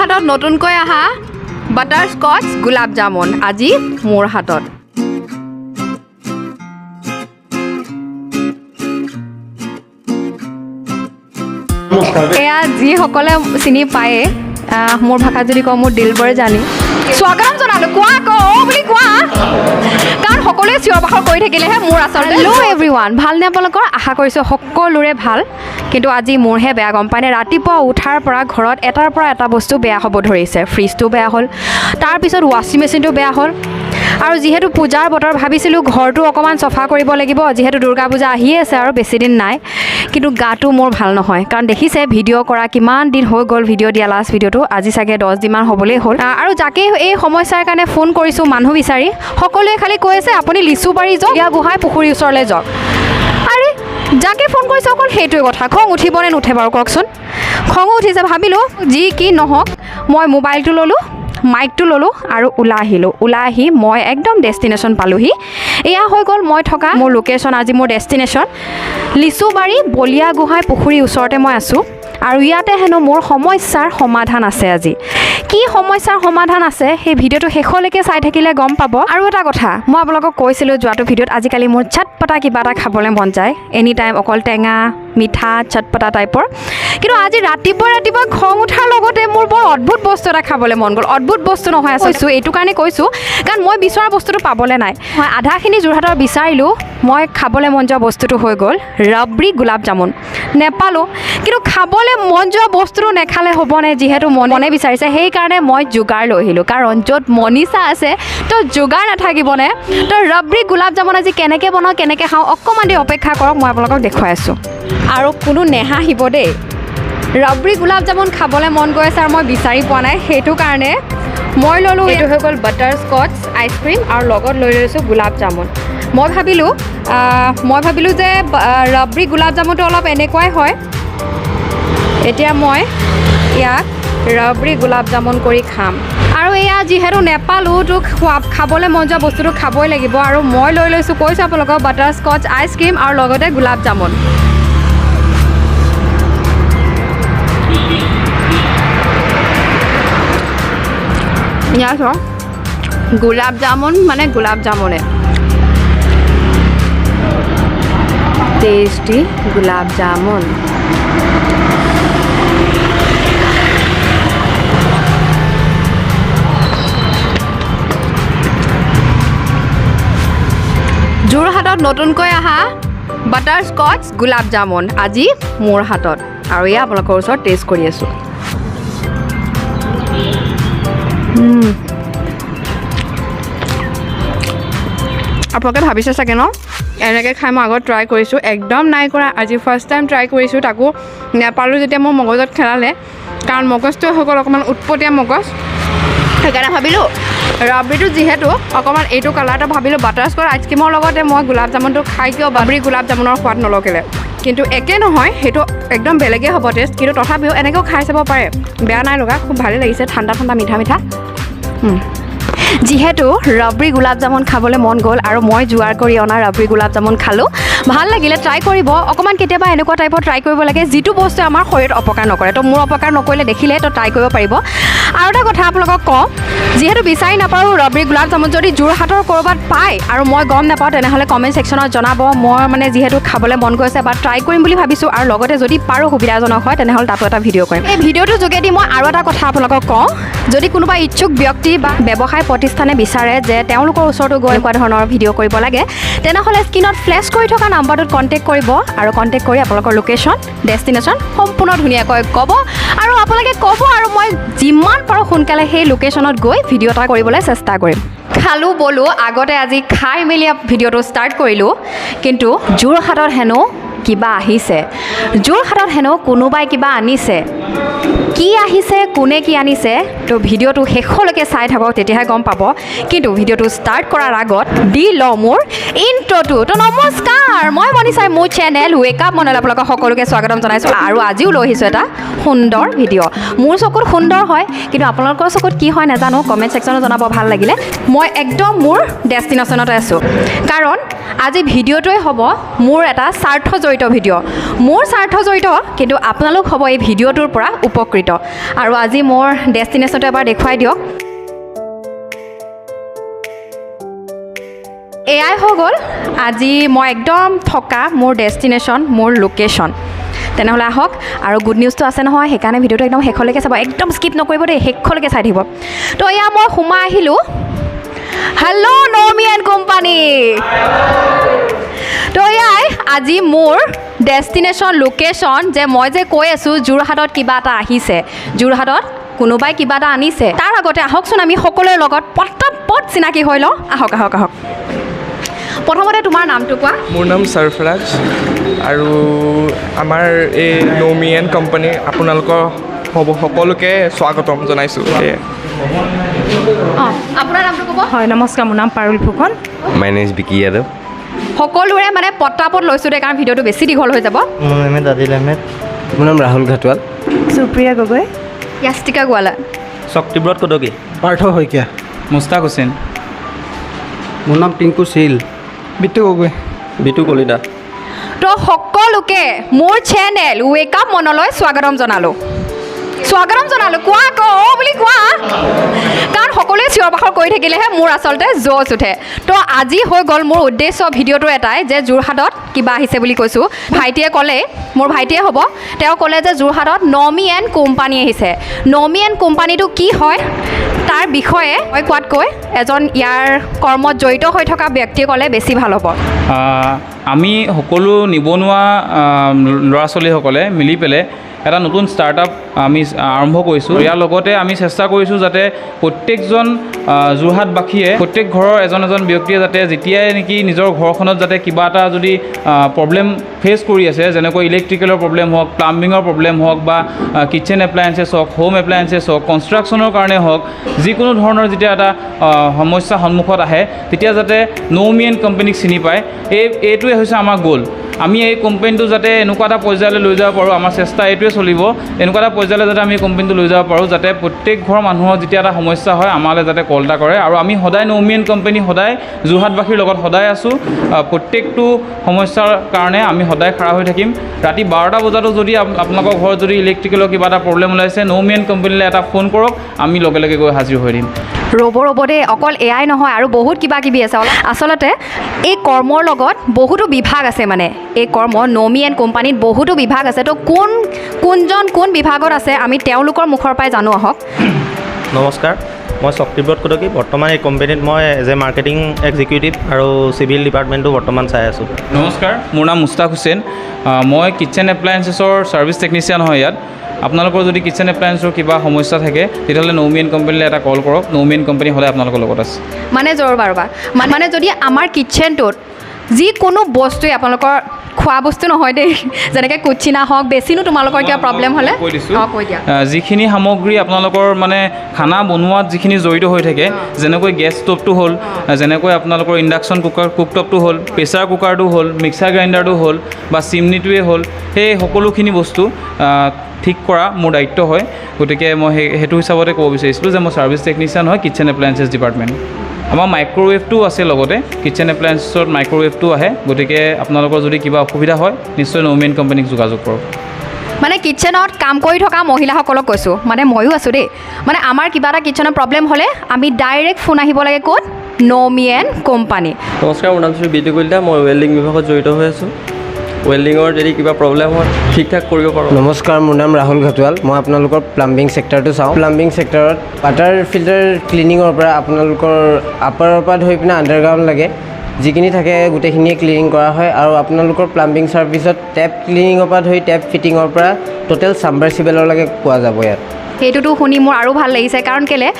যোৰহাটত নতুনকৈ আহা বাটাৰস্কচ গুলাব জামুন আজি মোৰ হাতত। এয়া যিসকলে চিনি পায়ে মোৰ ভাষাত যদি কওঁ মোৰ দিলবৰ জানি স্বাগতম জনালোঁ। কোৱা বুলি কোৱা, কাৰণ সকলোৱে চিঞৰ বাখৰ কৰি থাকিলেহে মোৰ আচলতে। হেল্ল' এভৰিৱান, ভালনে আপোনালোকৰ? আশা কৰিছোঁ সকলোৰে ভাল, কিন্তু আজি মোৰহে বেয়া। গম পায়নে, ৰাতিপুৱা উঠাৰ পৰা ঘৰত এটাৰ পৰা এটা বস্তু বেয়া হ'ব ধৰিছে। ফ্ৰিজটো বেয়া হ'ল, তাৰপিছত ৱাশ্বিং মেচিনটো বেয়া হ'ল, আৰু যিহেতু পূজাৰ বতৰ ভাবিছিলোঁ ঘৰটো অকণমান চফা কৰিব লাগিব, যিহেতু দুৰ্গা পূজা আহিয়ে আছে আৰু বেছিদিন নাই। কিন্তু গাটো মোৰ ভাল নহয়, কাৰণ দেখিছে ভিডিঅ' কৰা কিমান দিন হৈ গ'ল। ভিডিঅ' দিয়া লাষ্ট ভিডিঅ'টো আজি চাগে 10 দিনমান হ'বলৈ হ'ল। আৰু যাকে এই সমস্যাৰ কাৰণে ফোন কৰিছোঁ মানুহ বিচাৰি, সকলোৱে খালি কৈ আছে আপুনি লিচু বাৰী যাওক, ইয়াৰ গোহাঁই পুখুৰীৰ ওচৰলৈ যাওক। আৰে যাকে ফোন কৰিছে অকল সেইটোৱে কথা। খং উঠিবনে নুঠে বাৰু কওকচোন? খঙো উঠিছে। ভাবিলোঁ যি কি নহওক, মই মোবাইলটো ল'লোঁ, মাইকটো ল'লোঁ আৰু ওলাই আহিলোঁ। ওলাই আহি মই একদম ডেষ্টিনেশ্যন পালোঁহি। এয়া হৈ গ'ল মই থকা মোৰ লোকেশ্যন। আজি মোৰ ডেষ্টিনেশ্যন লিচুবাৰী বলীয়া গোহাঁই পুখুৰীৰ ওচৰতে মই আছোঁ, আৰু ইয়াতে হেনো মোৰ সমস্যাৰ সমাধান আছে। আজি কি সমস্যাৰ সমাধান আছে সেই ভিডিঅ'টো শেষলৈকে চাই থাকিলে গম পাব। আৰু এটা কথা মই আপোনালোকক কৈছিলোঁ যোৱাটো ভিডিঅ'ত, আজিকালি মোৰ চটপটা কিবা এটা খাবলৈ মন যায়, এনি টাইম অকল টেঙা মিঠা চটপটা টাইপৰ। কিন্তু আজি ৰাতিপুৱা খং উঠাৰ লগতে মোৰ বৰ অদ্ভুত বস্তু এটা খাবলৈ মন গ'ল। অদ্ভুত বস্তু নহয় কৈছোঁ, এইটো কাৰণে কৈছোঁ কাৰণ মই বিচৰা বস্তুটো পাবলৈ নাই। মই আধাখিনি যোৰহাটৰ বিচাৰিলোঁ, মই খাবলৈ মন যোৱা বস্তুটো হৈ গ'ল ৰাবৰি গোলাব জামুন। নেপালোঁ, কিন্তু খাবলৈ মন যোৱা বস্তুটো নেখালে হ'বনে? যিহেতু মনে বিচাৰিছে, সেইকাৰণে মই যোগাৰ লৈ আহিলোঁ। কাৰণ য'ত মনিষা আছে তো যোগাৰ নাথাকিবনে? তো ৰাবৰি গোলাব জামুন আজি কেনেকৈ বনাওঁ, কেনেকৈ খাওঁ, অকণমান দেৰি অপেক্ষা কৰক, মই আপোনালোকক দেখুৱাই আছোঁ। আৰু কোনো নেহাঁহিব দেই, ৰাবৰি গোলাব জামুন খাবলৈ মন গৈ আছে আৰু মই বিচাৰি পোৱা নাই। সেইটো কাৰণে মই ল'লোঁ, এইটো হৈ গ'ল বাটাৰস্কচ আইচক্ৰীম, আৰু লগত লৈ লৈছোঁ গোলাব জামুন। মই ভাবিলোঁ যে ৰাবৰি গোলাব জামুনটো অলপ এনেকুৱাই হয়। এতিয়া মই ইয়াক ৰাবৰি গোলাব জামুন কৰি খাম। আৰু এয়া যিহেতু নেপালোঁ, তো খাবলৈ মন যোৱা বস্তুটো খাবই লাগিব। আৰু মই লৈ লৈছোঁ, কৈছোঁ আপোনালোকক, বাটাৰস্কচ আইচক্ৰীম আৰু লগতে গোলাব জামুন। ইয়াত গোলাব জামুন মানে গোলাব জামুনে, টেষ্টি গোলাব জামুন। যোৰহাটত নতুনকৈ আহা বাটাৰস্কচ গোলাব জামুন আজি মোৰ হাতত, আৰু এয়া আপোনালোকৰ ওচৰত টেষ্ট কৰি আছোঁ। আপোনালোকে ভাবিছে চাগে ন এনেকৈ খাই মই আগত ট্ৰাই কৰিছোঁ, একদম নাই কৰা। আজি ফাৰ্ষ্ট টাইম ট্ৰাই কৰিছোঁ, তাকো নেপালোঁ যেতিয়া মোৰ মগজত খেলালে, কাৰণ মগজটো হৈ গ'ল অকণমান উৎপতীয়া মগজ। সেইকাৰণে ভাবিলোঁ ৰাবৰিটো যিহেতু অকণমান এইটো কালাৰটো, ভাবিলোঁ বাটাৰস্কচ আইচক্ৰীমৰ লগতে মই গোলাব জামুনটো খাই কিয় ৰাবৰি গোলাব জামুনৰ সোৱাদ নলগিলে। কিন্তু একে নহয়, সেইটো একদম বেলেগেই হ'ব টেষ্ট, কিন্তু তথাপিও এনেকৈও খাই চাব পাৰে, বেয়া নাই লগা, খুব ভালেই লাগিছে। ঠাণ্ডা ঠাণ্ডা মিঠা মিঠা। যিহেতু ৰাবৰি গোলাব জামুন খাবলৈ মন গ'ল আৰু মই যোগাৰ কৰি অনা ৰাবৰি গোলাব জামুন খালোঁ, ভাল লাগিলে। ট্ৰাই কৰিব অকণমান, কেতিয়াবা এনেকুৱা টাইপৰ ট্ৰাই কৰিব লাগে যিটো বস্তুৱে আমাৰ শৰীৰত অপকাৰ নকৰে। তো মোৰ অপকাৰ নকৰিলে দেখিলে তো ট্ৰাই কৰিব পাৰিব। আৰু এটা কথা আপোনালোকক কওঁ, যিহেতু বিচাৰি নাপাওঁ ৰাবৰি গোলাব জামুন, যদি যোৰহাটৰ ক'ৰবাত পায় আৰু মই গম নাপাওঁ তেনেহ'লে কমেণ্ট ছেকশ্যনত জনাব। মই মানে যিহেতু খাবলৈ মন গৈছে বা ট্ৰাই কৰিম বুলি ভাবিছোঁ, আৰু লগতে যদি পাৰোঁ সুবিধাজনক হয় তেনেহ'লে তাতো এটা ভিডিঅ' কৰিম। এই ভিডিঅ'টোৰ যোগেদি মই আৰু এটা কথা আপোনালোকক কওঁ, যদি কোনোবা ইচ্ছুক ব্যক্তি বা ব্যৱসায় প্ৰতিষ্ঠানে বিচাৰে যে তেওঁলোকৰ ওচৰতো গৈ এনেকুৱা ধৰণৰ ভিডিঅ' কৰিব লাগে, তেনেহ'লে স্ক্ৰীনত ফ্লেছ কৰি থকা নাম্বাৰটোত কণ্টেক্ট কৰিব, আৰু কণ্টেক্ট কৰি আপোনালোকৰ লোকেশ্যন ডেষ্টিনেশ্যন সম্পূৰ্ণ ধুনীয়াকৈ ক'ব, আৰু আপোনালোকে ক'ব, আৰু মই যিমান পাৰোঁ সোনকালে সেই লোকেশ্যনত গৈ ভিডিঅ' এটা কৰিবলৈ চেষ্টা কৰিম। খালোঁ বলোঁ, আগতে আজি খাই মেলি ভিডিঅ'টো ষ্টাৰ্ট কৰিলোঁ, কিন্তু যোৰহাটত হেনো কিবা আহিছে, যোৰহাটত হেনো কোনোবাই কিবা আনিছে। কি আহিছে, কোনে কি আনিছে, তো ভিডিঅ'টো শেষলৈকে চাই থাকক, তেতিয়াহে গম পাব। কিন্তু ভিডিঅ'টো ষ্টাৰ্ট কৰাৰ আগত দি লওঁ মোৰ ইণ্ট্ৰ'টো। তো নমস্কাৰ, মই মনিষাই মোৰ চেনেল ৱেক আপ মনলৈ আপোনালোকক সকলোকে স্বাগতম জনাইছোঁ। আৰু আজিও লৈ আহিছোঁ এটা সুন্দৰ ভিডিঅ'। মোৰ চকুত সুন্দৰ হয়, কিন্তু আপোনালোকৰ চকুত কি হয় নাজানো, কমেণ্ট ছেকশ্যনত জনাব ভাল লাগিলে। মই একদম মোৰ ডেষ্টিনেশ্যনতে আছোঁ, কাৰণ আজি ভিডিঅ'টোৱে হ'ব মোৰ এটা স্বাৰ্থ জড়িত ভিডিঅ'। মোৰ স্বাৰ্থ জড়িত, কিন্তু আপোনালোক হ'ব এই ভিডিঅ'টোৰ পৰা উপকৃত। জড়িত আৰু আজি মোৰ ডেষ্টিনেশ্যনটো এবাৰ দেখুৱাই দিয়ক এয়াই হৈ গ'ল আজি মই একদম থকা মোৰ ডেষ্টিনেশ্যন মোৰ লোকেশ্যন তেনেহ'লে আহক আৰু গুড নিউজটো আছে নহয় সেইকাৰণে ভিডিঅ'টো একদম শেষলৈকে চাব একদম স্কিপ নকৰিব দেই শেষলৈকে চাই থাকিব তো এয়া মই সোমাই আহিলোঁ হেল্ল' নমি এণ্ড কোম্পানী তো এয়াই আজি মোৰ ডেষ্টিনেশ্যন লোকেশ্যন যে মই যে কৈ আছোঁ যোৰহাটত কিবা এটা আহিছে যোৰহাটত কোনোবাই কিবা এটা আনিছে তাৰ আগতে আহকচোন আমি সকলোৰে লগত পটাপট চিনাকি হৈ লওঁ আহক আহক আহক প্ৰথমতে তোমাৰ নামটো কোৱা মোৰ নাম সৰফৰাজ আৰু আমাৰ এই নমি এণ্ড কোম্পানী আপোনালোকৰ সকলোকে স্বাগতম জনাইছোঁ অঁ আপোনাৰ নামটো ক'ব হয় নমস্কাৰ মোৰ নাম Parul Phukan my name is Vicky Yadav সকলোৰে মানে পটাপট লৈছোঁ দেই কাৰণ ভিডিঅ'টো বেছি দীঘল হৈ যাব মোৰ নাম আদিল আহমেদ মোৰ নাম ৰাহুল ঘাটোৱাল সুপ্ৰিয়া গগৈ য়াষ্টিকা গোৱালা শক্তিব্ৰত কদকী পাৰ্থ শইকীয়া মুস্তাক হুছেইন মোৰ নাম টিংকু চিল বিটু গগৈ বিটু কলিতা তো সকলোকে মোৰ চেনেল ৱেক আপ মনলৈ স্বাগতম জনালোঁ কোৱা আকৌ বুলি কোৱা কাৰণ সকলোৱে চিঞৰ বাখৰ কৰি থাকিলেহে মোৰ আচলতে জচ উঠে তো আজি হৈ গ'ল মোৰ উদ্দেশ্য ভিডিঅ'টো এটাই যে যোৰহাটত কিবা আহিছে বুলি কৈছোঁ ভাইটিয়ে ক'লে মোৰ ভাইটিয়ে হ'ব তেওঁ ক'লে যে যোৰহাটত নমি এণ্ড কোম্পানী আহিছে নমি এণ্ড কোম্পানীটো কি হয় তাৰ বিষয়ে মই কোৱাতকৈ এজন ইয়াৰ কৰ্মত জড়িত হৈ থকা ব্যক্তিয়ে ক'লে বেছি ভাল হ'ব আমি সকলো নিবনুৱা ল'ৰা ছোৱালীসকলে মিলি পেলাই এটা নতুন ষ্টাৰ্টআপ আমি আৰম্ভ কৰিছোঁ ইয়াৰ লগতে আমি চেষ্টা কৰিছোঁ যাতে প্ৰত্যেকজন যোৰহাটবাসীয়ে প্ৰত্যেক ঘৰৰ এজন ব্যক্তিয়ে যাতে যেতিয়াই নেকি নিজৰ ঘৰখনত যাতে কিবা এটা যদি প্ৰব্লেম ফেচ কৰি আছে যেনেকৈ ইলেক্ট্ৰিকেলৰ প্ৰব্লেম হওক প্লাম্বিঙৰ প্ৰব্লেম হওক বা কিটচেন এপ্লায়েঞ্চেছ হওক হোম এপ্লায়েঞ্চেছ হওক কনষ্ট্ৰাকশ্যনৰ কাৰণে হওক যিকোনো ধৰণৰ যেতিয়া এটা সমস্যা সন্মুখত আহে তেতিয়া যাতে নমি এণ্ড কোম্পানীক চিনি পায় এইটোৱে হৈছে আমাৰ গ'ল আমি এই কোম্পানীটো যাতে এনেকুৱা এটা পৰ্যায়লৈ লৈ যাব পাৰোঁ আমাৰ চেষ্টা এইটোৱে চলিব এনেকুৱা এটা পৰ্যায়লৈ যাতে আমি কোম্পানীটো লৈ যাব পাৰোঁ যাতে প্ৰত্যেক ঘৰৰ মানুহৰ যেতিয়া এটা সমস্যা হয় আমালৈ যাতে কল এটা কৰে আৰু আমি সদায় নমি এণ্ড কোম্পানী সদায় যোৰহাটবাসীৰ লগত সদায় আছোঁ প্ৰত্যেকটো সমস্যাৰ কাৰণে আমি সদায় খাৰা হৈ থাকিম ৰাতি 12টা বজাতো যদি আপোনালোকৰ ঘৰত যদি ইলেক্ট্ৰিকেলৰ কিবা এটা প্ৰব্লেম ওলাইছে নমি এণ্ড কোম্পানীলৈ এটা ফোন কৰক আমি লগে লগে গৈ হাজিৰ হৈ দিম ৰ'ব দেই অকল এয়াই নহয় আৰু বহুত কিবা কিবি আছে আচলতে এই কৰ্মৰ লগত বহুতো বিভাগ আছে মানে এই কৰ্ম নমি এণ্ড কোম্পানীত বহুতো বিভাগ আছে তো কোন বিভাগত আছে আমি তেওঁলোকৰ মুখৰ পৰাই জানো আহক নমস্কাৰ মই শক্তিব্ৰত কদকী বৰ্তমান এই কোম্পানীত মই এজ এ মাৰ্কেটিং এক্সিকিউটিভ আৰু চিভিল ডিপাৰ্টমেণ্টটো বৰ্তমান চাই আছোঁ নমস্কাৰ মোৰ নাম মুস্তাক হুছেইন মই কিটচেন এপ্লায়েঞ্চেছৰ ছাৰ্ভিচ টেকনিচিয়ান হয় ইয়াত আপোনালোকৰ যদি কিটচেন এপ্লায়েঞ্চৰ কিবা সমস্যা থাকে তেতিয়াহ'লে নমি এণ্ড কোম্পানীলৈ এটা কল কৰক নমি এণ্ড কোম্পানী সদায় আপোনালোকৰ লগত আছে মানে ৰ'বা মানে যদি আমাৰ কিটচেনটোত যিকোনো বস্তুৱে আপোনালোকৰ খোৱা বস্তু নহয় দেই যেনেকৈ কুচিনা হওক বেছিনো তোমালোকৰ কিবা প্ৰব্লেম হ'লে কৈ দিছোঁ কৈ দিয়া যিখিনি সামগ্ৰী আপোনালোকৰ মানে খানা বনোৱাত যিখিনি জড়িত হৈ থাকে যেনেকৈ গেছ ষ্ট'ভটো হ'ল যেনেকৈ আপোনালোকৰ ইণ্ডাকশ্যন কুকটপটো হ'ল প্ৰেছাৰ কুকাৰটো হ'ল মিক্সাৰ গ্ৰাইণ্ডাৰটো হ'ল বা চিমনিটোৱে হ'ল সেই সকলোখিনি বস্তু ঠিক কৰা মোৰ দায়িত্ব হয় গতিকে মই সেইটো হিচাপতে ক'ব বিচাৰিছিলোঁ যে মই ছাৰ্ভিচ টেকনিচিয়ান হয় কিটচেন এপ্লায়েঞ্চেছ ডিপাৰ্টমেণ্ট আমাৰ মাইক্ৰ'ৱেভটো আছে লগতে কিটচেন এপ্লায়েঞ্চেছত মাইক্ৰ'ৱেভটো আহে গতিকে আপোনালোকৰ যদি কিবা অসুবিধা হয় নিশ্চয় নমি এণ্ড কোম্পানীক যোগাযোগ কৰক মানে কিটচেনত কাম কৰি থকা মহিলাসকলক কৈছোঁ মানে ময়ো আছোঁ দেই মানে আমাৰ কিবা এটা কিটচেনৰ প্ৰব্লেম হ'লে আমি ডাইৰেক্ট ফোন আহিব লাগে ক'ত নমি এণ্ড কোম্পানী নমস্কাৰ মোৰ নাম শ্ৰী বিটু কলিতা মই ৱেল্ডিং বিভাগত জড়িত হৈ আছোঁ ৱেল্ডিঙৰ যদি কিবা প্ৰব্লেম হয় ঠিক ঠাক কৰিব পাৰোঁ নমস্কাৰ মোৰ নাম ৰাহুল ঘাটোৱাল মই আপোনালোকৰ প্লাম্বিং চেক্টৰটো চাওঁ প্লাম্বিং চেক্টৰত ৱাটাৰ ফিল্টাৰ ক্লিনিঙৰ পৰা আপোনালোকৰ আপাৰৰ পৰা ধৰি পিনে আণ্ডাৰগ্ৰাউণ্ড লাগে যিখিনি থাকে গোটেইখিনিয়ে ক্লিনিং কৰা হয় আৰু আপোনালোকৰ প্লাম্বিং ছাৰ্ভিচত টেপ ক্লিনিঙৰ পৰা ধৰি টেপ ফিটিঙৰ পৰা টোটেল ছাবমাৰ্চিবললৈকে পোৱা যাব ইয়াত সেইটোতো শুনি মোৰ আৰু ভাল লাগিছে কাৰণ কেলৈ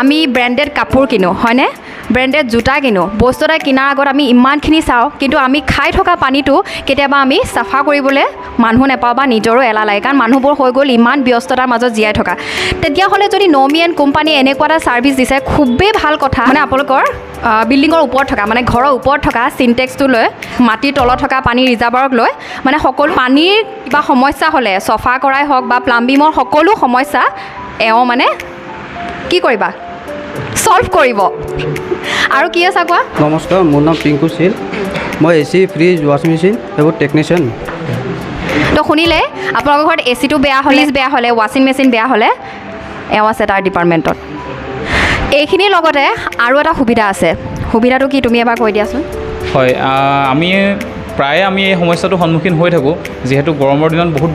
আমি ব্ৰেণ্ডেড কাপোৰ কিনো হয়নে ব্ৰেণ্ডেড জোতা কিনো বস্তু এটা কিনাৰ আগত আমি ইমানখিনি চাওঁ কিন্তু আমি খাই থকা পানীটো কেতিয়াবা আমি চাফা কৰিবলৈ মানুহ নাপাওঁ বা নিজৰো এলাহ লাগে কাৰণ মানুহবোৰ হৈ গ'ল ইমান ব্যস্ততাৰ মাজত জীয়াই থকা তেতিয়াহ'লে যদি নমি এণ্ড কোম্পানী এনেকুৱা এটা ছাৰ্ভিচ দিছে খুবেই ভাল কথা মানে আপোনালোকৰ বিল্ডিঙৰ ওপৰত থকা মানে ঘৰৰ ওপৰত থকা চিনটেক্সটো লৈ মাটিৰ তলত থকা পানীৰ ৰিজাৰ্ভাৰক লৈ মানে সকলো পানীৰ কিবা সমস্যা হ'লে চফা কৰাই হওক বা প্লাম্বিঙৰ সকলো সমস্যা এওঁ মানে কি কৰিবা সলভ কৰিব আৰু কি আছে কোৱা নমস্কাৰ মোৰ নাম টিংকু চিল মই AC ফ্ৰিজ ৱাশ্বিং মেচিন এইবোৰ টেকনিচিয়ান তো শুনিলে আপোনালোকৰ ঘৰত এচিটো বেয়া হ'লে বেয়া হ'লে ৱাশ্বিং মেচিন বেয়া হ'লে এওঁ আছে তাৰ ডিপাৰ্টমেণ্টত এইখিনিৰ লগতে আৰু এটা সুবিধা আছে সুবিধাটো কি তুমি এবাৰ কৈ দিয়াচোন হয় আমি প্ৰায়ে আমি এই সমস্যাটো সন্মুখীন হৈ থাকোঁ যিহেতু গৰমৰ দিনত বহুত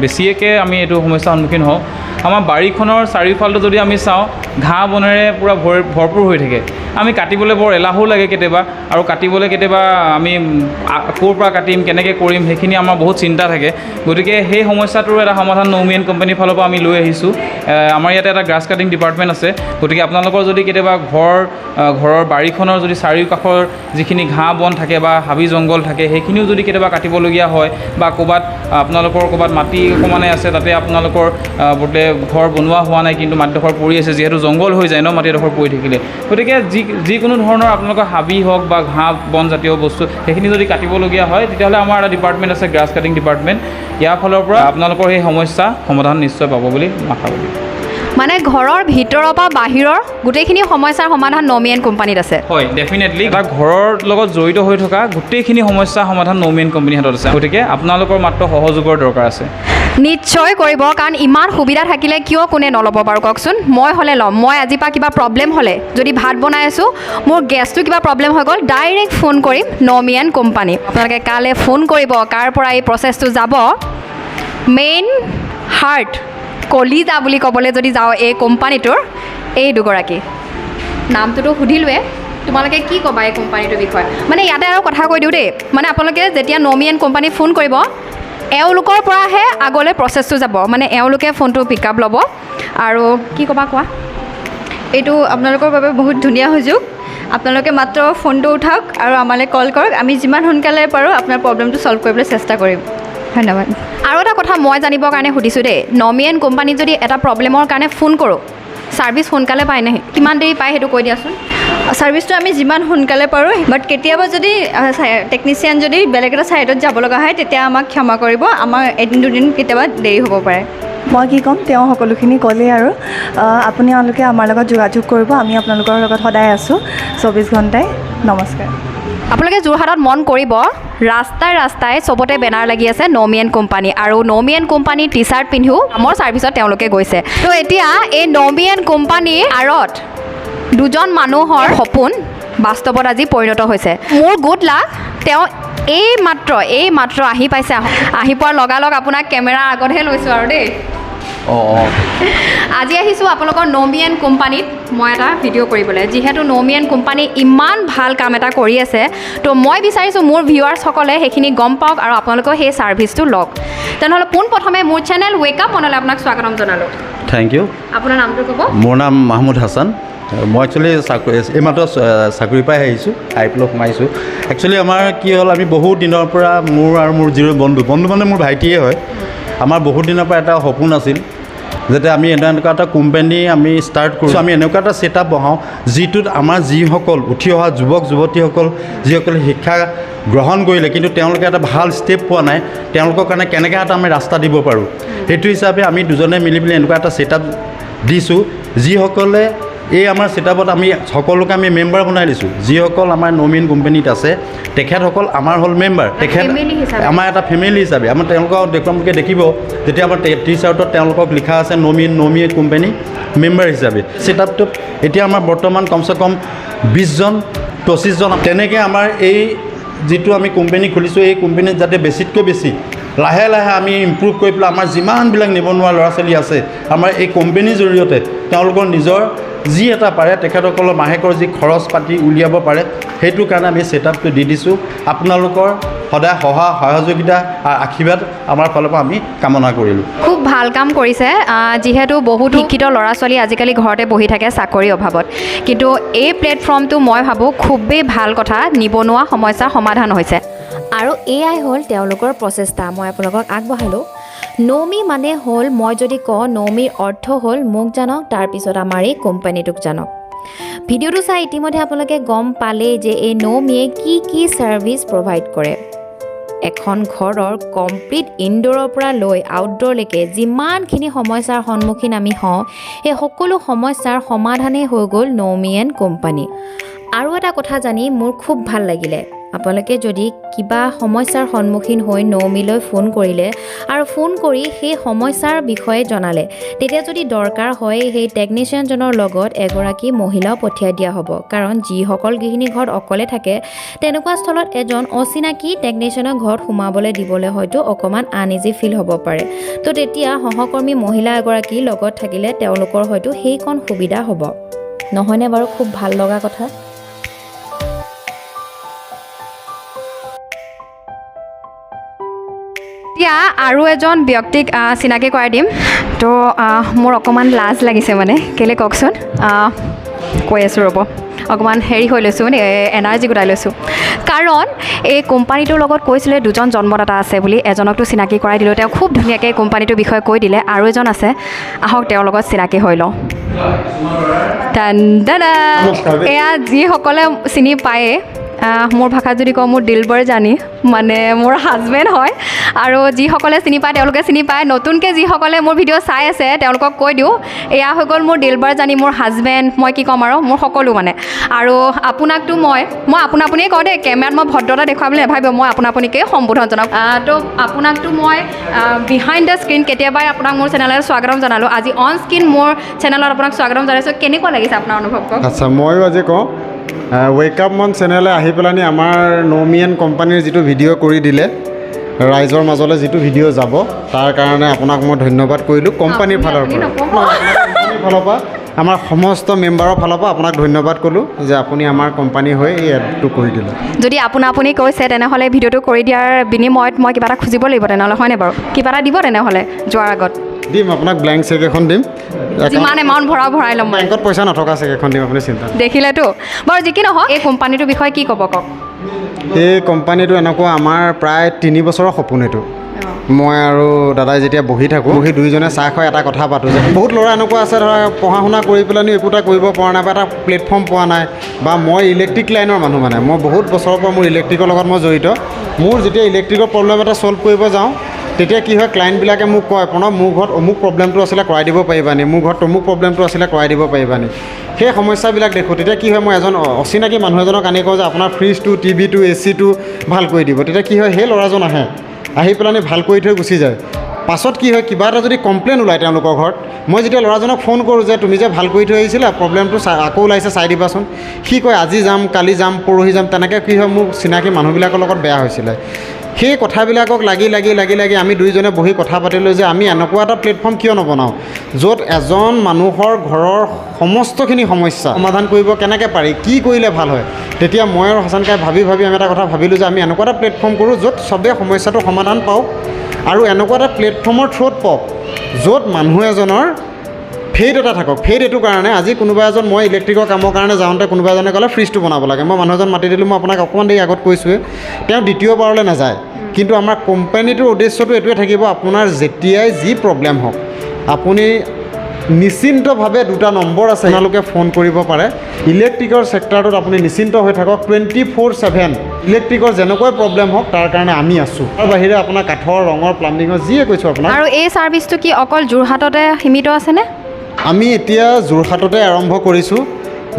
বেছিকৈ আমি এইটো সমস্যাৰ সন্মুখীন হওঁ আমাৰ বাৰীখনৰ চাৰিওফালটো যদি আমি চাওঁ ঘাঁহ বনেৰে পূৰা ভৰপূৰ হৈ থাকে আমি কাটিবলৈ বৰ এলাহো লাগে কেতিয়াবা আৰু কাটিবলৈ কেতিয়াবা আমি ক'ৰ পৰা কাটিম কেনেকৈ কৰিম সেইখিনি আমাৰ বহুত চিন্তা থাকে গতিকে সেই সমস্যাটোৰ এটা সমাধান নৌমিয়েন কোম্পানীৰ ফালৰ পৰা আমি লৈ আহিছোঁ আমাৰ ইয়াতে এটা গ্ৰাছ কাটিং ডিপাৰ্টমেণ্ট আছে গতিকে আপোনালোকৰ যদি কেতিয়াবা ঘৰৰ বাৰীখনৰ যদি চাৰিওকাষৰ যিখিনি ঘাঁহ বন থাকে বা হাবি জংঘল থাকে সেইখিনিও যদি কেতিয়াবা কাটিবলগীয়া হয় বা আপোনালোকৰ ক'ৰবাত মাটি অকণমানে আছে তাতে আপোনালোকৰ বোলে ঘৰ বনোৱা হোৱা নাই কিন্তু মাটিডোখৰ পৰি আছে যিহেতু জংঘল হৈ যায় ন মাটিডোখৰ পৰি থাকিলে গতিকে যিকোনো ধৰণৰ আপোনালোকৰ হাবি হওক বা ঘাঁহ বন জাতীয় বস্তু সেইখিনি যদি কাটিবলগীয়া হয় তেতিয়াহ'লে আমাৰ এটা ডিপাৰ্টমেণ্ট আছে গ্ৰাছ কাটিং ডিপাৰ্টমেণ্ট ইয়াৰ ফালৰ পৰা আপোনালোকৰ সেই সমস্যা সমাধান নিশ্চয় পাব বুলি আশা কৰিম মানে ঘৰৰ ভিতৰৰ পৰা বাহিৰৰ গোটেইখিনি সমস্যাৰ সমাধান নৌমিয়েন কোম্পানীত আছে হয় ডেফিনেটলি এটা ঘৰৰ লগত জড়িত হৈ থকা গোটেইখিনি সমস্যাৰ সমাধান নৌমিয়েন কোম্পানীৰ হাতত আছে গতিকে আপোনালোকৰ মাত্ৰ সহযোগৰ দৰকাৰ আছে নিশ্চয় কৰিব কাৰণ ইমান সুবিধা থাকিলে কিয় কোনে নল'ব বাৰু কওকচোন মই হ'লে ল'ম মই আজিৰ পৰা কিবা প্ৰব্লেম হ'লে যদি ভাত বনাই আছোঁ মোৰ গেছটো কিবা প্ৰব্লেম হৈ গ'ল ডাইৰেক্ট ফোন কৰিম নৌমিয়েন কোম্পানী আপোনালোকে কালে ফোন কৰিব কাৰ পৰা এই প্ৰচেছটো যাব মেইন হাৰ্ট কলিজা বুলি ক'বলৈ যদি যাওঁ এই কোম্পানীটোৰ এই দুগৰাকী নামটোতো সুধিলোৱে তোমালোকে কি ক'বা এই কোম্পানীটোৰ বিষয়ে মানে ইয়াতে আৰু কথা কৈ দিওঁ দেই মানে আপোনালোকে যেতিয়া নৌমিয়েন কোম্পানী ফোন কৰিব এওঁলোকৰ পৰাহে আগলৈ প্ৰচেছটো যাব মানে এওঁলোকে ফোনটো পিক আপ ল'ব আৰু কি ক'বা কোৱা এইটো আপোনালোকৰ বাবে বহুত ধুনীয়া সুযোগ আপোনালোকে মাত্ৰ ফোনটো উঠাওক আৰু আমালৈ কল কৰক আমি যিমান সোনকালে পাৰোঁ আপোনাৰ প্ৰব্লেমটো ছল্ভ কৰিবলৈ চেষ্টা কৰিম ধন্যবাদ আৰু এটা কথা মই জানিবৰ কাৰণে সুধিছোঁ দেই নৌমিয়েন কোম্পানীত যদি এটা প্ৰব্লেমৰ কাৰণে ফোন কৰোঁ ছাৰ্ভিচ সোনকালে পায় নাহি কিমান দেৰি পায় সেইটো কৈ দিয়াচোন ছাৰ্ভিচটো আমি যিমান সোনকালে পাৰোঁ বাট কেতিয়াবা যদি টেকনিচিয়ান যদি বেলেগ এটা ছাইডত যাব লগা হয় তেতিয়া আমাক ক্ষমা কৰিব আমাৰ এদিন দুদিন কেতিয়াবা দেৰি হ'ব পাৰে মই কি ক'ম তেওঁ সকলোখিনি ক'লেই আৰু আপোনালোকে আমাৰ লগত যোগাযোগ কৰিব আমি আপোনালোকৰ লগত সদায় আছোঁ 24 ঘণ্টাই নমস্কাৰ আপোনালোকে যোৰহাটত মন কৰিব ৰাস্তাই চবতে বেনাৰ লাগি আছে নৌমিয়েন কোম্পানী আৰু নৌমিয়েন কোম্পানীৰ টি চাৰ্ট পিন্ধিও আমাৰ ছাৰ্ভিচত তেওঁলোকে গৈছে তো এতিয়া এই নৌমিয়েন কোম্পানীৰ আঁৰত দুজন মানুহৰ সপোন বাস্তৱত আজি পৰিণত হৈছে মোৰ গুড লাক তেওঁ এই মাত্ৰ আহি পাইছে আহি পোৱাৰ লগালগ আপোনাক কেমেৰাৰ আগতহে লৈছোঁ আৰু দেই আজি আহিছোঁ আপোনালোকৰ নৌমিয়েন কোম্পানীত মই এটা ভিডিঅ' কৰিবলৈ যিহেতু নৌমিয়েন কোম্পানী ইমান ভাল কাম এটা কৰি আছে তো মই বিচাৰিছোঁ মোৰ ভিউৱাৰ্ছসকলে সেইখিনি গম পাওক আৰু আপোনালোকেও সেই ছাৰ্ভিচটো লওক তেনেহ'লে পোনপ্ৰথমে মোৰ চেনেল ৱেক আপ মনলৈ আপোনাক স্বাগতম জনালোঁ থেংক ইউ আপোনাৰ নামটো ক'ব মোৰ নাম মাহমুদ হাছান মই একচুৱেলি এইমাত্ৰ চাকৰিৰ পৰাই আহিছোঁ আহি পেলাই সোমাইছোঁ একচুৱেলি আমাৰ কি হ'ল আমি বহুত দিনৰ পৰা মোৰ আৰু মোৰ যিটো বন্ধু মানে মোৰ ভাইটিয়ে হয় আমাৰ বহুত দিনৰ পৰা এটা সপোন আছিল যাতে আমি এনেকুৱা এটা কোম্পানী আমি ষ্টাৰ্ট কৰিছোঁ আমি এনেকুৱা এটা ছেটআপ বহাওঁ যিটোত আমাৰ যিসকল উঠি অহা যুৱক যুৱতীসকল যিসকলে শিক্ষা গ্ৰহণ কৰিলে কিন্তু তেওঁলোকে এটা ভাল ষ্টেপ পোৱা নাই তেওঁলোকৰ কাৰণে কেনেকৈ এটা আমি ৰাস্তা দিব পাৰোঁ সেইটো হিচাপে আমি দুজনে মিলি পেলাই এনেকুৱা এটা ছেটআপ দিছোঁ যিসকলে এই আমাৰ ছেটআপত আমি সকলোকে আমি মেম্বাৰ বনাই দিছোঁ যিসকল আমাৰ নৌমিয়েন কোম্পানীত আছে তেখেতসকল আমাৰ হ'ল মেম্বাৰ তেখেত আমাৰ এটা ফেমিলি হিচাপে আমাৰ তেওঁলোকক তেওঁলোকে দেখিব যেতিয়া আমাৰ টি চাৰ্টত তেওঁলোকক লিখা আছে নৌমিয়েন কোম্পানী মেম্বাৰ হিচাপে ছেটআপটোত এতিয়া আমাৰ বৰ্তমান কমচে কম 20-25 জন তেনেকৈ আমাৰ এই যিটো আমি কোম্পানী খুলিছোঁ এই কোম্পানীত যাতে বেছিতকৈ বেছি লাহে লাহে আমি ইম্প্ৰুভ কৰি পেলাই আমাৰ যিমানবিলাক নিবনুৱা ল'ৰা ছোৱালী আছে আমাৰ এই কোম্পানীৰ জৰিয়তে তেওঁলোকৰ নিজৰ যি এটা পাৰে তেখেতসকলৰ মাহেকৰ যি খৰচ পাতি উলিয়াব পাৰে সেইটো কাৰণে আমি ছেটআপটো দি দিছোঁ আপোনালোকৰ সদায় সহযোগিতা আৰু আশীৰ্বাদ আমাৰ ফালৰ পৰা আমি কামনা কৰিলোঁ খুব ভাল কাম কৰিছে যিহেতু বহুত শিক্ষিত ল'ৰা ছোৱালী আজিকালি ঘৰতে বহি থাকে চাকৰিৰ অভাৱত কিন্তু এই প্লেটফৰ্মটো মই ভাবোঁ খুবেই ভাল কথা নিবনুৱা সমস্যাৰ সমাধান হৈছে আৰু এয়াই হ'ল তেওঁলোকৰ প্ৰচেষ্টা মই আপোনালোকক আগবঢ়ালোঁ নৌমি মানে হ'ল মই যদি কওঁ নৌমিৰ অৰ্থ হ'ল মোক জানক তাৰপিছত আমাৰ এই কোম্পানীটোক জানক ভিডিঅ'টো চাই ইতিমধ্যে আপোনালোকে গম পালেই যে এই নৌমিয়ে কি ছাৰ্ভিচ প্ৰভাইড কৰে এখন ঘৰৰ কমপ্লিট ইনডোৰৰ পৰা লৈ আউটডোৰলৈকে যিমানখিনি সমস্যাৰ সন্মুখীন আমি হওঁ সেই সকলো সমস্যাৰ সমাধানেই হৈ গ'ল নৌমিয়েন কোম্পানী আৰু এটা কথা জানি মোৰ খুব ভাল লাগিলে আপোনালোকে যদি কিবা সমস্যাৰ সন্মুখীন হৈ নৌমিলৈ ফোন কৰিলে আৰু ফোন কৰি সেই সমস্যাৰ বিষয়ে জনালে তেতিয়া যদি দৰকাৰ হয় সেই টেকনিচিয়ানজনৰ লগত এগৰাকী মহিলাও পঠিয়াই দিয়া হ'ব কাৰণ যিসকল গৃহিণী ঘৰত অকলে থাকে তেনেকুৱা স্থলত এজন অচিনাকি টেকনিচিয়ানৰ ঘৰত সোমাবলৈ দিবলৈ হয়তো অকণমান আনইজি ফিল হ'ব পাৰে তো তেতিয়া সহকৰ্মী মহিলা এগৰাকী লগত থাকিলে তেওঁলোকৰ হয়তো সেইকণ সুবিধা হ'ব নহয়নে বাৰু খুব ভাল লগা কথা এতিয়া আৰু এজন ব্যক্তিক চিনাকি কৰাই দিম তো মোৰ অকণমান লাজ লাগিছে মানে কেলৈ কওকচোন কৈ আছোঁ ৰ'ব অকণমান হেৰি হৈ লৈছোঁ মানে এনাৰ্জি গোটাই লৈছোঁ কাৰণ এই কোম্পানীটোৰ লগত কৈছিলে দুজন জন্মদাতা আছে বুলি এজনকতো চিনাকি কৰাই দিলোঁ তেওঁ খুব ধুনীয়াকৈ কোম্পানীটোৰ বিষয়ে কৈ দিলে আৰু এজন আছে আহক তেওঁৰ লগত চিনাকি হৈ লওঁ এয়া যিসকলে চিনি পায়ে মোৰ ভাষাত যদি কওঁ মোৰ দিলবৰ জানি মানে মোৰ হাজবেণ্ড হয় আৰু যিসকলে চিনি পায় তেওঁলোকে চিনি পায় নতুনকৈ যিসকলে মোৰ ভিডিঅ' চাই আছে তেওঁলোকক কৈ দিওঁ এয়া হৈ গ'ল মোৰ দিলবৰ জানি মোৰ হাজবেণ্ড মই কি ক'ম আৰু মোৰ সকলো মানে আৰু আপোনাকতো মই আপোনাক কওঁ দেই কেমেৰাত মই ভদ্ৰতা দেখুৱাবলৈ নাভাবিব মই আপোনাকেই সম্বোধন জনাওঁ তো আপোনাকতো মই বিহাইণ্ড দ্য স্ক্ৰীণ কেতিয়াবাই আপোনাক মোৰ চেনেলত স্বাগতম জনালোঁ আজি অন স্ক্ৰীণ মোৰ চেনেলত আপোনাক স্বাগতম জনাইছোঁ কেনেকুৱা লাগিছে আপোনাৰ অনুভৱ কওক আচ্ছা ময়ো আজি কওঁ ৱেকআপ মন চেনেলে আহি পেলানি আমাৰ নৌমিয়ান কোম্পানীৰ যিটো ভিডিঅ' কৰি দিলে ৰাইজৰ মাজলৈ যিটো ভিডিঅ' যাব তাৰ কাৰণে আপোনাক মই ধন্যবাদ কৰিলোঁ কোম্পানীৰ ফালৰ পৰা আমাৰ সমস্ত মেম্বাৰৰ ফালৰ পৰা আপোনাক ধন্যবাদ ক'লোঁ যে আপুনি আমাৰ কোম্পানী হৈ এই এডটো কৰি দিলে যদি আপুনি কৈছে তেনেহ'লে ভিডিঅ'টো কৰি দিয়াৰ বিনিময়ত মই কিবা এটা খুজিব লাগিব তেনেহ'লে হয়নে বাৰু কিবা এটা দিব তেনেহ'লে যোৱাৰ আগত দিম আপোনাক ব্লেংক চেক এখন দিম যিমান এমাউণ্ট ভৰাই ল'ম বেংকত পইচা নথকা চেক এখন দিম আপুনি চিন্তা দেখিলেতো বাৰু যি কি নহওক এই কোম্পানীটোৰ বিষয়ে কি ক'ব কওক এই কোম্পানীটো এনেকুৱা আমাৰ প্ৰায় 3 বছৰৰ সপোন এইটো মই আৰু দাদাই যেতিয়া বহি থাকোঁ বহি দুইজনে চাহ খাই এটা কথা পাতোঁ যে বহুত ল'ৰা এনেকুৱা আছে ধৰা পঢ়া শুনা কৰি পেলাই একোটা কৰিব পৰা নাই বা এটা প্লেটফৰ্ম পোৱা নাই বা মই ইলেক্ট্ৰিক লাইনৰ মানুহ মানে মই বহুত বছৰৰ পৰা মোৰ ইলেক্ট্ৰিকৰ লগত মই জড়িত মোৰ যেতিয়া ইলেক্ট্ৰিকৰ প্ৰব্লেম এটা ছল্ভ কৰিব যাওঁ তেতিয়া কি হয় ক্লায়েণ্টবিলাকে মোক কয় প্ৰণৱ মোৰ ঘৰত অমুক প্ৰব্লেমটো আছিলে কৰাই দিব পাৰিবা নি মোৰ ঘৰত অমুক প্ৰব্লেমটো আছিলে কৰাই দিব পাৰিবা নি সেই সমস্যাবিলাক দেখোঁ তেতিয়া কি হয় মই এজন অচিনাকি মানুহ এজনক আনি কওঁ যে আপোনাৰ ফ্ৰিজটো টিভিটো এচিটো ভাল কৰি দিব তেতিয়া কি হয় সেই ল'ৰাজন আহি পেলানি ভাল কৰি থৈ গুচি যায় পাছত কি হয় কিবা এটা যদি কমপ্লেইন ওলায় তেওঁলোকৰ ঘৰত মই যেতিয়া ল'ৰাজনক ফোন কৰোঁ যে তুমি যে ভাল কৰি থৈ আহিছিলা প্ৰব্লেমটো আকৌ ওলাইছে চাই দিবাচোন সি কয় আজি যাম কালি যাম পৰহি যাম তেনেকৈ কি হয় মোৰ চিনাকি মানুহবিলাকৰ লগত বেয়া হৈছিলে সেই কথাবিলাকক লাগি আমি দুইজনে বহি কথা পাতিলোঁ যে আমি এনেকুৱা এটা প্লেটফৰ্ম কিয় নবনাওঁ য'ত এজন মানুহৰ ঘৰৰ সমস্তখিনি সমস্যা সমাধান কৰিব কেনেকৈ পাৰি কি কৰিলে ভাল হয় তেতিয়া মই আৰু হাছানকাই ভাবি আমি এটা কথা ভাবিলোঁ যে আমি এনেকুৱা এটা প্লেটফৰ্ম কৰোঁ য'ত চবেই সমস্যাটো সমাধান পাওক আৰু এনেকুৱা এটা প্লেটফৰ্মৰ থ্ৰুত পাওক য'ত মানুহ এজনৰ ফেইড এটা থাকক ফেইড এইটো কাৰণে আজি কোনোবা এজন মই ইলেক্ট্ৰিকৰ কামৰ কাৰণে যাওঁতে কোনোবা এজনে ক'লে ফ্ৰিজটো বনাব লাগে মই মানুহ এজন মাতি দিলোঁ মই আপোনাক অকণমান দেৰি আগত কৈছোঁৱে তেওঁ দ্বিতীয়বাৰলৈ নাযায় কিন্তু আমাৰ কোম্পানীটোৰ উদ্দেশ্যটো এইটোৱে থাকিব আপোনাৰ যেতিয়াই যি প্ৰব্লেম হওক আপুনি নিশ্চিন্তভাৱে 2টা নম্বৰ আছে আপোনালোকে ফোন কৰিব পাৰে ইলেক্ট্ৰিকৰ ছেক্টৰটোত আপুনি নিশ্চিন্ত হৈ থাকক 24/7 ইলেক্ট্ৰিকৰ যেনেকৈ প্ৰব্লেম হওক তাৰ কাৰণে আমি আছোঁ তাৰ বাহিৰে আপোনাৰ কাঠৰ ৰঙৰ প্লাম্বিঙৰ যিয়ে কৈছোঁ আপোনাক আৰু এই ছাৰ্ভিচটো কি অকল যোৰহাটতে সীমিত আছেনে আমি এতিয়া যোৰহাটতে আৰম্ভ কৰিছোঁ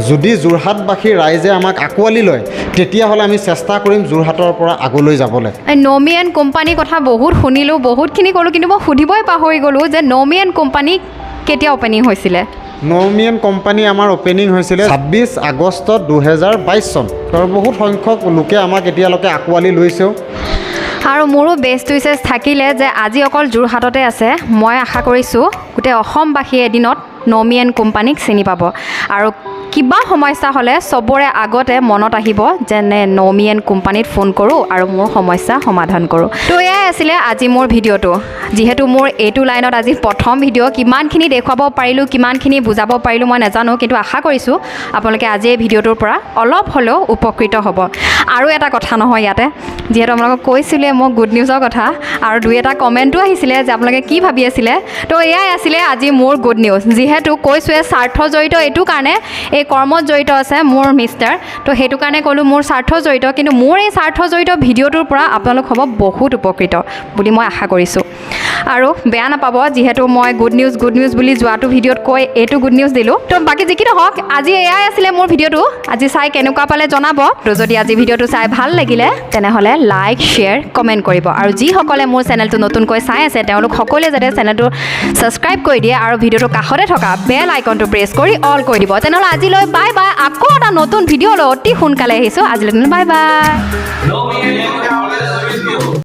যদি যোৰহাটবাসী ৰাইজে আমাক আঁকোৱালি লয় তেতিয়াহ'লে আমি চেষ্টা কৰিম যোৰহাটৰ পৰা আগলৈ যাবলৈ নৌমিয়ান কোম্পানীৰ কথা বহুত শুনিলোঁ বহুতখিনি ক'লোঁ কিন্তু মই সুধিবই পাহৰি গ'লোঁ যে নৌমিয়ান কোম্পানী কেতিয়া অ'পেনিং হৈছিলে নৌমিয়ান কোম্পানী আমাৰ অ'পেনিং হৈছিলে 26 আগষ্ট 2022 চন আৰু বহুত সংখ্যক লোকে আমাক এতিয়ালৈকে আঁকোৱালি লৈছেও আৰু মোৰো বেষ্ট উইচেছ থাকিলে যে আজি অকল যোৰহাটতে আছে মই আশা কৰিছোঁ গোটেই অসমবাসীয়ে এদিনত নৌমিয়ান কোম্পানীক চিনি পাব আৰু কিবা সমস্যা হ'লে চবৰে আগতে মনত আহিব যে নৌমিয়ান কোম্পানীত ফোন কৰোঁ আৰু মোৰ সমস্যা সমাধান কৰোঁ তো এয়াই আছিলে আজি মোৰ ভিডিঅ'টো যিহেতু মোৰ এইটো লাইনত আজি প্ৰথম ভিডিঅ' কিমানখিনি দেখুৱাব পাৰিলোঁ কিমানখিনি বুজাব পাৰিলোঁ মই নাজানো কিন্তু আশা কৰিছোঁ আপোনালোকে আজি এই ভিডিঅ'টোৰ পৰা অলপ হ'লেও উপকৃত হ'ব আৰু এটা কথা নহয় ইয়াতে যিহেতু আপোনালোকক কৈছিলে মোক গুড নিউজৰ কথা আৰু 2 এটা কমেণ্টো আহিছিলে যে আপোনালোকে কি ভাবি আছিলে তো এয়াই আছিলে আজি মোৰ গুড নিউজ যিহেতু যিহেতু কৈছোঁৱে স্বাৰ্থ জড়িত এইটো কাৰণে এই কৰ্মত জড়িত আছে মোৰ মিষ্টাৰ তো সেইটো কাৰণে ক'লোঁ মোৰ স্বাৰ্থ জড়িত কিন্তু মোৰ এই স্বাৰ্থ জড়িত ভিডিঅ'টোৰ পৰা আপোনালোক হ'ব বহুত উপকৃত বুলি মই আশা কৰিছোঁ আৰু বেয়া নাপাব যিহেতু মই গুড নিউজ বুলি যোৱাটো ভিডিঅ'ত কৈ এইটো গুড নিউজ দিলোঁ তো বাকী যি কি নহওক আজি এয়াই আছিলে মোৰ ভিডিঅ'টো আজি চাই কেনেকুৱা পালে জনাব তো যদি আজি ভিডিঅ'টো চাই ভাল লাগিলে তেনেহ'লে লাইক শ্বেয়াৰ কমেণ্ট কৰিব আৰু যিসকলে মোৰ চেনেলটো নতুনকৈ চাই আছে তেওঁলোক সকলোৱে যাতে চেনেলটো ছাবস্ক্ৰাইব কৰি দিয়ে আৰু ভিডিঅ'টোৰ কাষতে থকা বেল আইকনটো প্ৰেছ কৰি অল কৰি দিব তেনেহ'লে আজিলৈ বাই বাই আকৌ এটা নতুন ভিডিঅ'লৈ অতি সোনকালে আহিছোঁ আজিলৈ বাই বাই